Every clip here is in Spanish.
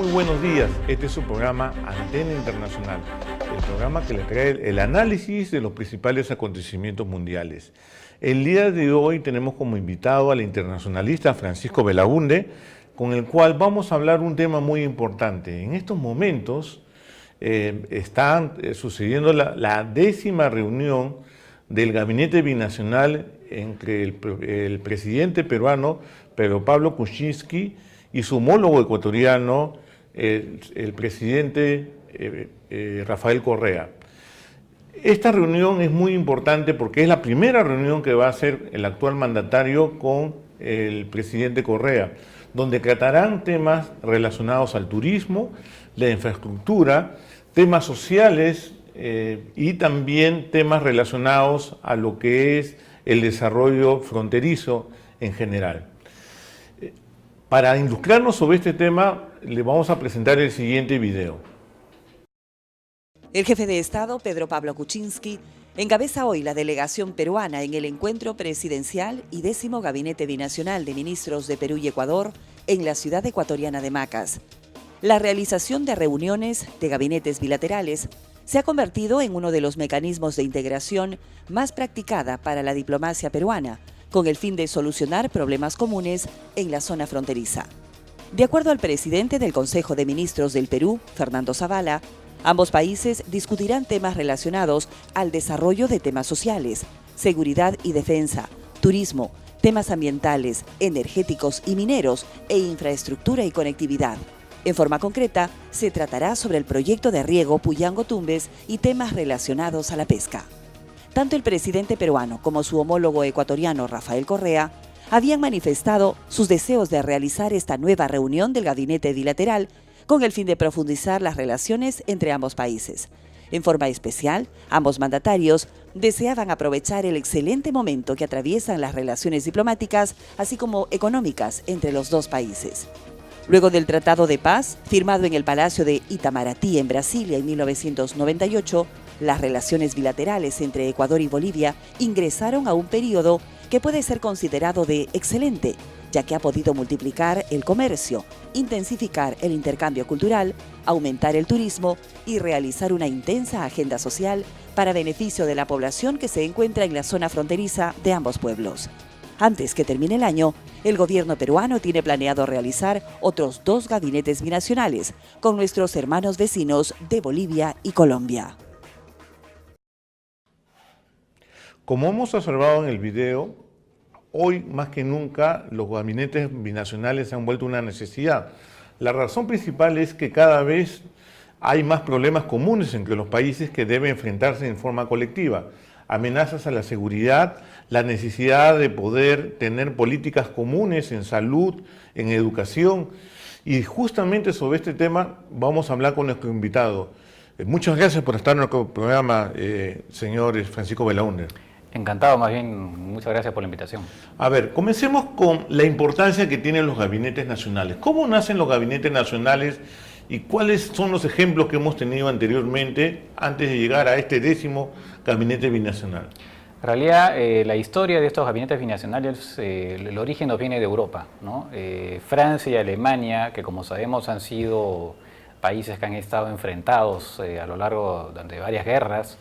Muy buenos días. Este es su programa Antena Internacional, el programa que le trae el análisis de los principales acontecimientos mundiales. El día de hoy tenemos como invitado al internacionalista Francisco Belaunde, con el cual vamos a hablar un tema muy importante. En estos momentos está sucediendo la 10ª reunión del gabinete binacional entre el presidente peruano Pedro Pablo Kuczynski y su homólogo ecuatoriano, el presidente Rafael Correa. Esta reunión es muy importante porque es la primera reunión que va a hacer el actual mandatario con el presidente Correa, donde tratarán temas relacionados al turismo, la infraestructura, temas sociales y también temas relacionados a lo que es el desarrollo fronterizo en general. Para ilustrarnos sobre este tema, le vamos a presentar el siguiente video. El jefe de Estado, Pedro Pablo Kuczynski, encabeza hoy la delegación peruana en el encuentro presidencial y 10º Gabinete Binacional de Ministros de Perú y Ecuador en la ciudad ecuatoriana de Macas. La realización de reuniones de gabinetes bilaterales se ha convertido en uno de los mecanismos de integración más practicada para la diplomacia peruana, con el fin de solucionar problemas comunes en la zona fronteriza. De acuerdo al presidente del Consejo de Ministros del Perú, Fernando Zavala, ambos países discutirán temas relacionados al desarrollo de temas sociales, seguridad y defensa, turismo, temas ambientales, energéticos y mineros e infraestructura y conectividad. En forma concreta, se tratará sobre el proyecto de riego Puyango-Tumbes y temas relacionados a la pesca. Tanto el presidente peruano como su homólogo ecuatoriano Rafael Correa habían manifestado sus deseos de realizar esta nueva reunión del gabinete bilateral con el fin de profundizar las relaciones entre ambos países. En forma especial, ambos mandatarios deseaban aprovechar el excelente momento que atraviesan las relaciones diplomáticas, así como económicas, entre los dos países. Luego del Tratado de Paz, firmado en el Palacio de Itamaraty en Brasilia en 1998, las relaciones bilaterales entre Ecuador y Bolivia ingresaron a un periodo que puede ser considerado de excelente, ya que ha podido multiplicar el comercio, intensificar el intercambio cultural, aumentar el turismo y realizar una intensa agenda social para beneficio de la población que se encuentra en la zona fronteriza de ambos pueblos. Antes que termine el año, el gobierno peruano tiene planeado realizar otros 2 gabinetes binacionales con nuestros hermanos vecinos de Bolivia y Colombia. Como hemos observado en el video, hoy más que nunca los gabinetes binacionales se han vuelto una necesidad. La razón principal es que cada vez hay más problemas comunes entre los países que deben enfrentarse en forma colectiva. Amenazas a la seguridad, la necesidad de poder tener políticas comunes en salud, en educación. Y justamente sobre este tema vamos a hablar con nuestro invitado. Muchas gracias por estar en nuestro programa, señor Francisco Belaunde. Encantado, más bien, muchas gracias por la invitación. A ver, comencemos con la importancia que tienen los gabinetes nacionales. ¿Cómo nacen los gabinetes nacionales y cuáles son los ejemplos que hemos tenido anteriormente antes de llegar a este 10º gabinete binacional? En realidad, la historia de estos gabinetes binacionales, el origen nos viene de Europa, ¿no? Francia y Alemania, que como sabemos han sido países que han estado enfrentados a lo largo de varias guerras,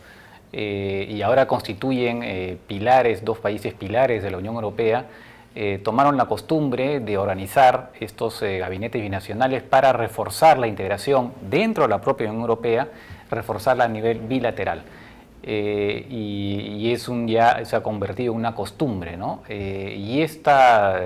y ahora constituyen pilares, 2 países pilares de la Unión Europea, tomaron la costumbre de organizar estos gabinetes binacionales para reforzar la integración dentro de la propia Unión Europea, reforzarla a nivel bilateral. Y ya se ha convertido en una costumbre, ¿no? Y esta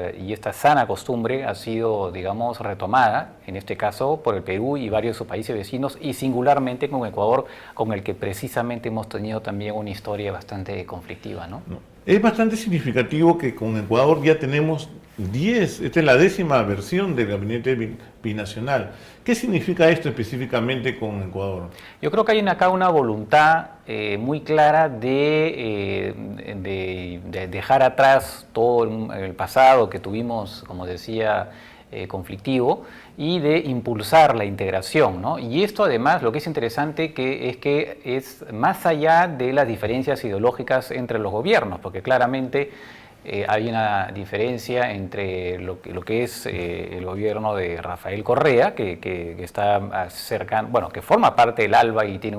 sana costumbre ha sido, digamos, retomada, en este caso por el Perú y varios de sus países vecinos, y singularmente con Ecuador, con el que precisamente hemos tenido también una historia bastante conflictiva, ¿no? Es bastante significativo que con Ecuador ya tenemos 10, esta es la 10ª versión del gabinete binacional. ¿Qué significa esto específicamente con Ecuador? Yo creo que hay acá una voluntad muy clara de dejar atrás todo el pasado que tuvimos, como decía, conflictivo, y de impulsar la integración, ¿no? Y esto además, lo que es interesante es que es más allá de las diferencias ideológicas entre los gobiernos, porque claramente hay una diferencia entre lo que es el gobierno de Rafael Correa, que está cercano, bueno, que forma parte del ALBA y tiene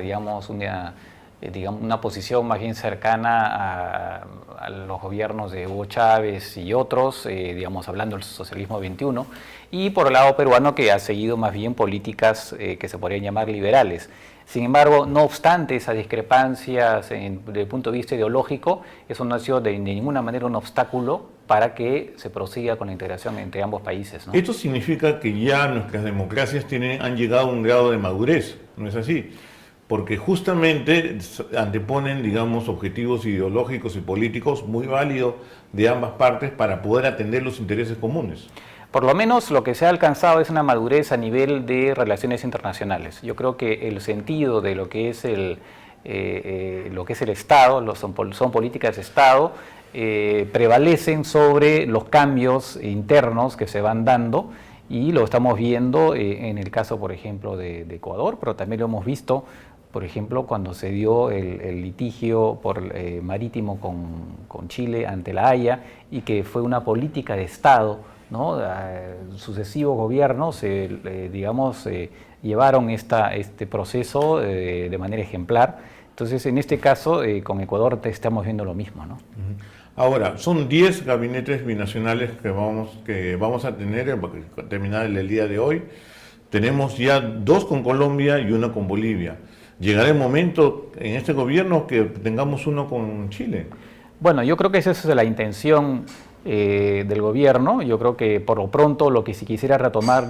digamos, una posición más bien cercana a los gobiernos de Hugo Chávez y otros, digamos, hablando del socialismo 21, y por el lado peruano, que ha seguido más bien políticas que se podrían llamar liberales. Sin embargo, no obstante esas discrepancias desde el punto de vista ideológico, eso no ha sido de ninguna manera un obstáculo para que se prosiga con la integración entre ambos países, ¿no? Esto significa que ya nuestras democracias han llegado a un grado de madurez, ¿no es así? Porque justamente anteponen, digamos, objetivos ideológicos y políticos muy válidos de ambas partes para poder atender los intereses comunes. Por lo menos lo que se ha alcanzado es una madurez a nivel de relaciones internacionales. Yo creo que el sentido de lo que es el Estado, son políticas de Estado, prevalecen sobre los cambios internos que se van dando, y lo estamos viendo en el caso, por ejemplo, de Ecuador, pero también lo hemos visto, por ejemplo, cuando se dio el litigio marítimo con Chile ante la Haya, y que fue una política de Estado, ¿no? Sucesivos gobiernos, digamos, llevaron este proceso de manera ejemplar. Entonces, en este caso, con Ecuador estamos viendo lo mismo, ¿no? Ahora, son 10 gabinetes binacionales que vamos a tener para terminar el día de hoy. Tenemos ya 2 con Colombia y 1 con Bolivia. ¿Llegará el momento en este gobierno que tengamos 1 con Chile? Bueno, yo creo que esa es la intención del gobierno. Yo creo que por lo pronto lo que si quisiera retomar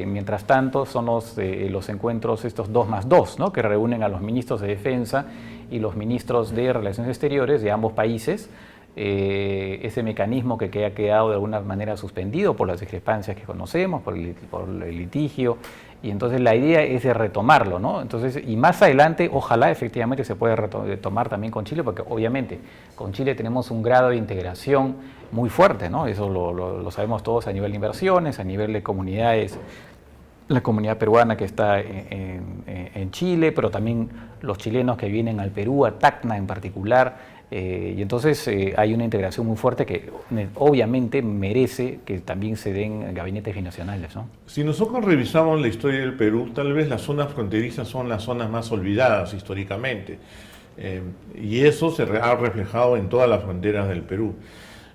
mientras tanto, son los encuentros estos 2+2, ¿no? Que reúnen a los ministros de Defensa y los ministros de Relaciones Exteriores de ambos países. Ese mecanismo que ha quedado de alguna manera suspendido por las discrepancias que conocemos, por el litigio, y entonces la idea es de retomarlo, ¿no? Entonces, y más adelante, ojalá efectivamente se pueda retomar también con Chile, porque obviamente con Chile tenemos un grado de integración muy fuerte, ¿no? Eso lo sabemos todos a nivel de inversiones, a nivel de comunidades, la comunidad peruana que está en Chile, pero también los chilenos que vienen al Perú, a Tacna en particular. Y entonces hay una integración muy fuerte que obviamente merece que también se den gabinetes binacionales, ¿no? Si nosotros revisamos la historia del Perú, tal vez las zonas fronterizas son las zonas más olvidadas históricamente, y eso se ha reflejado en todas las fronteras del Perú.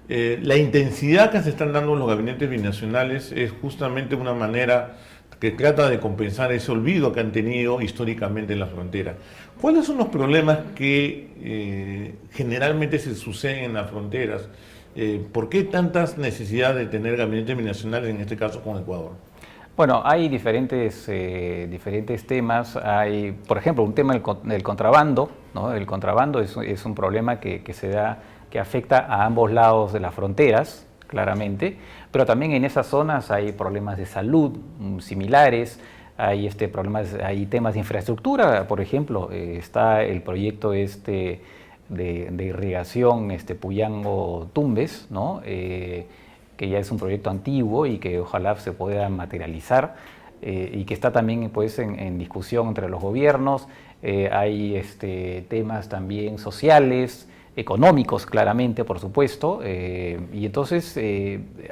La intensidad que se están dando los gabinetes binacionales es justamente una manera que trata de compensar ese olvido que han tenido históricamente en la frontera. ¿Cuáles son los problemas que generalmente se suceden en las fronteras? ¿Por qué tantas necesidades de tener gabinetes binacionales, en este caso con Ecuador? Bueno, hay diferentes temas. Hay, por ejemplo, un tema del contrabando, ¿no? El contrabando es un problema que se da, que afecta a ambos lados de las fronteras, claramente, pero también en esas zonas hay problemas de salud similares, hay hay temas de infraestructura. Por ejemplo, está el proyecto de irrigación Puyango-Tumbes, ¿no? Que ya es un proyecto antiguo y que ojalá se pueda materializar, y que está también pues en discusión entre los gobiernos. Hay temas también sociales, económicos claramente, por supuesto, y entonces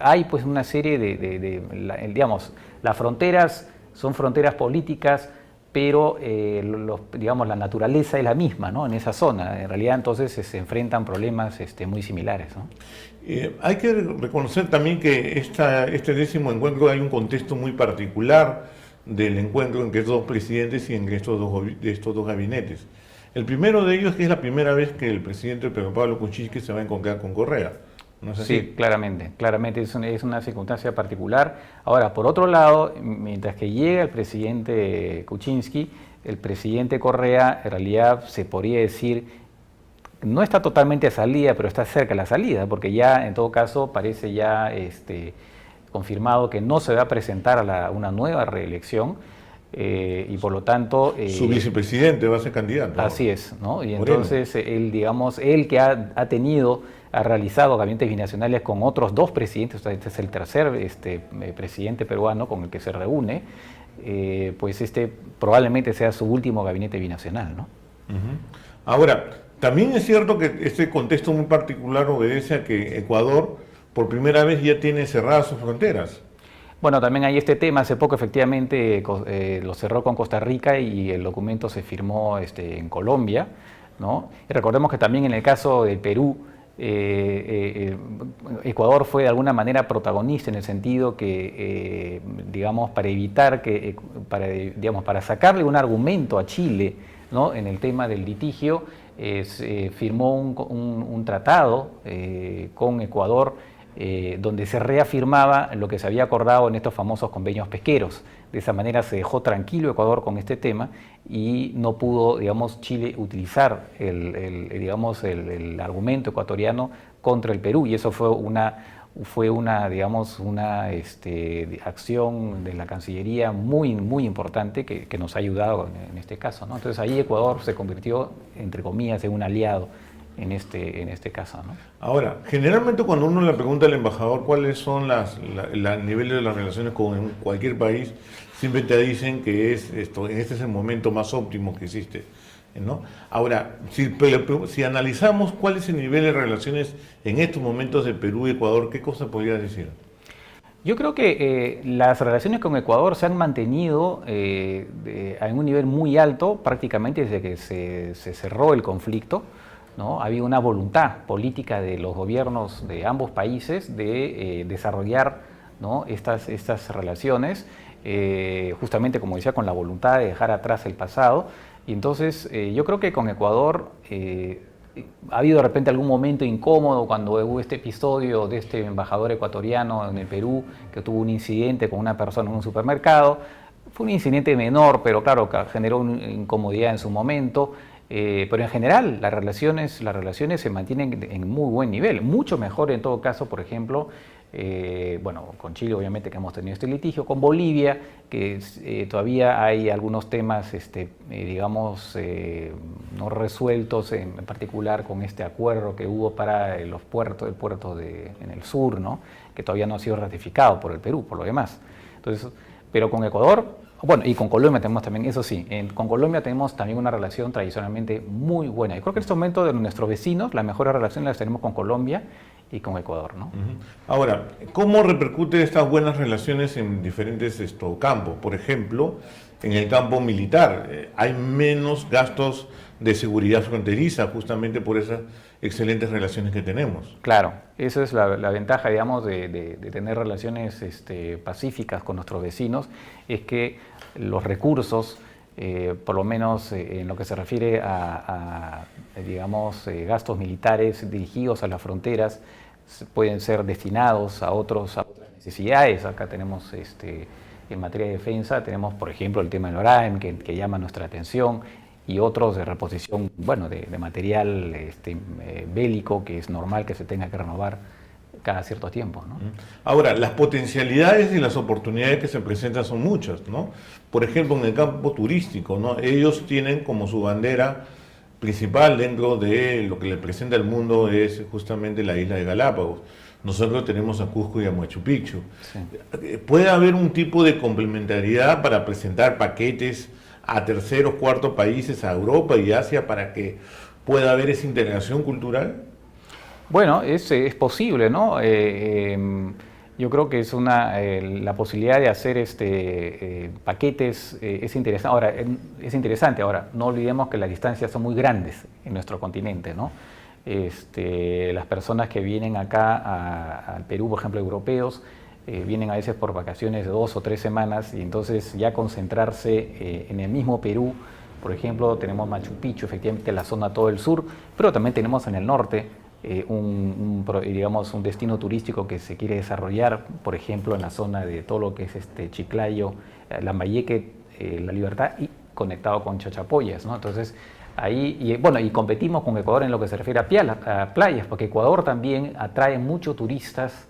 hay pues una serie digamos, las fronteras son fronteras políticas, pero digamos, la naturaleza es la misma, ¿no? En esa zona. En realidad entonces se enfrentan problemas muy similares, ¿no? Hay que reconocer también que este 10º encuentro hay un contexto muy particular del encuentro entre estos 2 presidentes y entre estos dos gabinetes. El primero de ellos es que es la primera vez que el presidente Pedro Pablo Kuczynski se va a encontrar con Correa, ¿no es así? Sí, claramente es una circunstancia particular. Ahora, por otro lado, mientras que llega el presidente Kuczynski, el presidente Correa en realidad se podría decir no está totalmente a salida, pero está cerca de la salida, porque ya en todo caso parece ya confirmado que no se va a presentar a una nueva reelección. Y por lo tanto... su vicepresidente va a ser candidato. Así es, ¿no? Y entonces él, digamos, él que ha realizado gabinetes binacionales con otros 2 presidentes, este es el tercer presidente peruano con el que se reúne, pues probablemente sea su último gabinete binacional, ¿no? Ahora, También es cierto que este contexto muy particular obedece a que Ecuador por primera vez ya tiene cerradas sus fronteras. Bueno, también hay este tema, hace poco efectivamente lo cerró con Costa Rica y el documento se firmó en Colombia, ¿no? Y recordemos que también en el caso de Perú, Ecuador fue de alguna manera protagonista en el sentido que, digamos, para evitar que, para sacarle un argumento a Chile, ¿no?, en el tema del litigio, firmó un tratado con Ecuador donde se reafirmaba lo que se había acordado en estos famosos convenios pesqueros. De esa manera se dejó tranquilo Ecuador con este tema y no pudo, digamos, Chile utilizar el argumento ecuatoriano contra el Perú, y eso fue una acción de la Cancillería muy importante que nos ha ayudado en este caso, ¿no? Entonces ahí Ecuador se convirtió, entre comillas, en un aliado en este caso, ¿no? Ahora, generalmente cuando uno le pregunta al embajador cuáles son los niveles de las relaciones con cualquier país, siempre te dicen que este es el momento más óptimo que existe, ¿no? Ahora, si analizamos cuál es el nivel de relaciones en estos momentos de Perú y Ecuador, ¿qué cosa podrías decir? Yo creo que las relaciones con Ecuador se han mantenido en un nivel muy alto prácticamente desde que se cerró el conflicto, ¿no? Ha habido una voluntad política de los gobiernos de ambos países de desarrollar, ¿no?, estas relaciones, justamente, como decía, con la voluntad de dejar atrás el pasado. Y entonces yo creo que con Ecuador ha habido de repente algún momento incómodo cuando hubo este episodio de este embajador ecuatoriano en el Perú que tuvo un incidente con una persona en un supermercado. Fue un incidente menor, pero claro, generó una incomodidad en su momento. Pero en general las relaciones se mantienen en muy buen nivel, mucho mejor en todo caso, por ejemplo, bueno, con Chile obviamente que hemos tenido este litigio, con Bolivia, que todavía hay algunos temas, digamos, no resueltos, en particular con este acuerdo que hubo para el puerto en el sur, ¿no?, que todavía no ha sido ratificado por el Perú, por lo demás. Entonces, pero con Ecuador, bueno, y con Colombia tenemos también, eso sí, con Colombia tenemos también una relación tradicionalmente muy buena. Yo creo que en este momento de nuestros vecinos, las mejores relaciones las tenemos con Colombia y con Ecuador, ¿no? Ahora, ¿cómo repercute estas buenas relaciones en diferentes campos? Por ejemplo, en el campo militar, hay menos gastos de seguridad fronteriza justamente por esas excelentes relaciones que tenemos. Claro, esa es la ventaja, digamos, de tener relaciones pacíficas con nuestros vecinos, es que los recursos, por lo menos en lo que se refiere a digamos, gastos militares dirigidos a las fronteras, pueden ser destinados a otras necesidades. Acá tenemos, en materia de defensa, tenemos, por ejemplo, el tema del ORAEM, que llama nuestra atención, y otros de reposición, bueno, de material bélico, que es normal que se tenga que renovar cada cierto tiempo, ¿no? Ahora, las potencialidades y las oportunidades que se presentan son muchas, ¿no? Por ejemplo, en el campo turístico, ¿no?, ellos tienen como su bandera principal dentro de lo que le presenta al mundo es justamente la isla de Galápagos. Nosotros tenemos a Cusco y a Machu Picchu. Sí. ¿Puede haber un tipo de complementariedad para presentar paquetes a terceros, cuartos países, a Europa y Asia, para que pueda haber esa integración cultural? Bueno, es posible, ¿no? Yo creo que es la posibilidad de hacer paquetes es interesante. Ahora, no olvidemos que las distancias son muy grandes en nuestro continente, ¿no? Las personas que vienen acá al Perú, por ejemplo, europeos, vienen a veces por vacaciones de 2 o 3 semanas, y entonces ya concentrarse en el mismo Perú. Por ejemplo, tenemos Machu Picchu, efectivamente la zona todo el sur, pero también tenemos en el norte digamos, un destino turístico que se quiere desarrollar, por ejemplo, en la zona de todo lo que es Chiclayo, Lambayeque, La Libertad, y conectado con Chachapoyas, ¿no? Entonces, ahí, y competimos con Ecuador en lo que se refiere a playas, porque Ecuador también atrae muchos turistas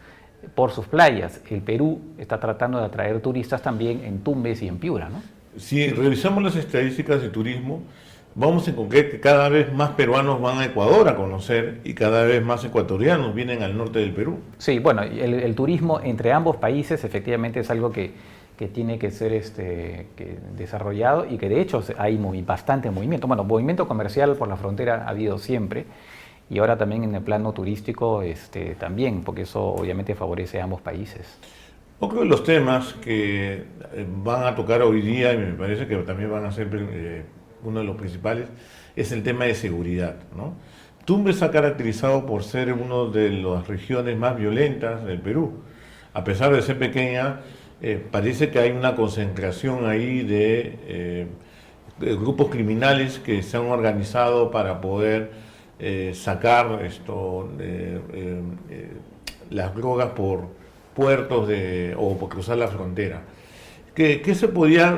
por sus playas. El Perú está tratando de atraer turistas también en Tumbes y en Piura, ¿no? Si revisamos las estadísticas de turismo, vamos a encontrar que cada vez más peruanos van a Ecuador a conocer y cada vez más ecuatorianos vienen al norte del Perú. Sí, bueno, el turismo entre ambos países efectivamente es algo que que tiene que ser desarrollado y que de hecho hay bastante movimiento. Bueno, movimiento comercial por la frontera ha habido siempre y ahora también en el plano turístico también, porque eso obviamente favorece a ambos países. Otro de los temas que van a tocar hoy día, y me parece que también van a ser uno de los principales, es el tema de seguridad, ¿no? Tumbes se ha caracterizado por ser una de las regiones más violentas del Perú. A pesar de ser pequeña, parece que hay una concentración ahí de grupos criminales que se han organizado para poder sacar las drogas por puertos o por cruzar la frontera. ¿Qué se podía,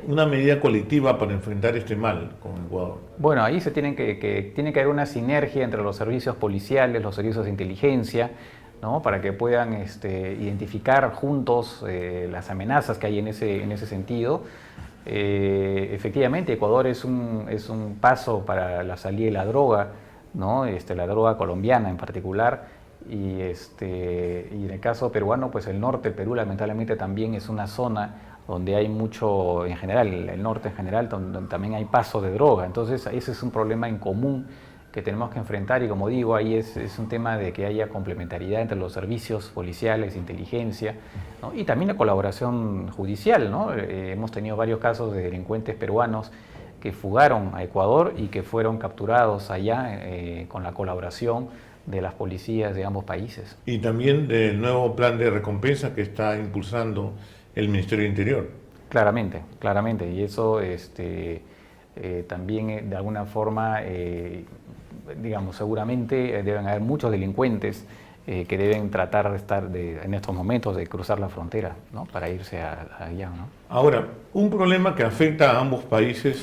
una medida colectiva para enfrentar este mal con Ecuador? Bueno, ahí tiene que haber una sinergia entre los servicios policiales, los servicios de inteligencia, ¿no? Para que puedan identificar juntos las amenazas que hay en ese sentido. Efectivamente, Ecuador es un paso para la salida de la droga, ¿no? La droga colombiana en particular. Y en el caso peruano, pues el norte del Perú lamentablemente también es una zona donde hay mucho, en general, el norte en general, donde también hay paso de droga. Entonces ese es un problema en común que tenemos que enfrentar y como digo, ahí es un tema de que haya complementariedad entre los servicios policiales, inteligencia, ¿no? Y también la colaboración judicial, ¿no? Hemos tenido varios casos de delincuentes peruanos que fugaron a Ecuador y que fueron capturados allá con la colaboración de las policías de ambos países. Y también del nuevo plan de recompensa que está impulsando el Ministerio del Interior. Claramente, claramente, y eso también de alguna forma, digamos, seguramente deben haber muchos delincuentes que deben tratar de estar en estos momentos de cruzar la frontera, ¿no? Para irse allá, ¿no? Ahora, un problema que afecta a ambos países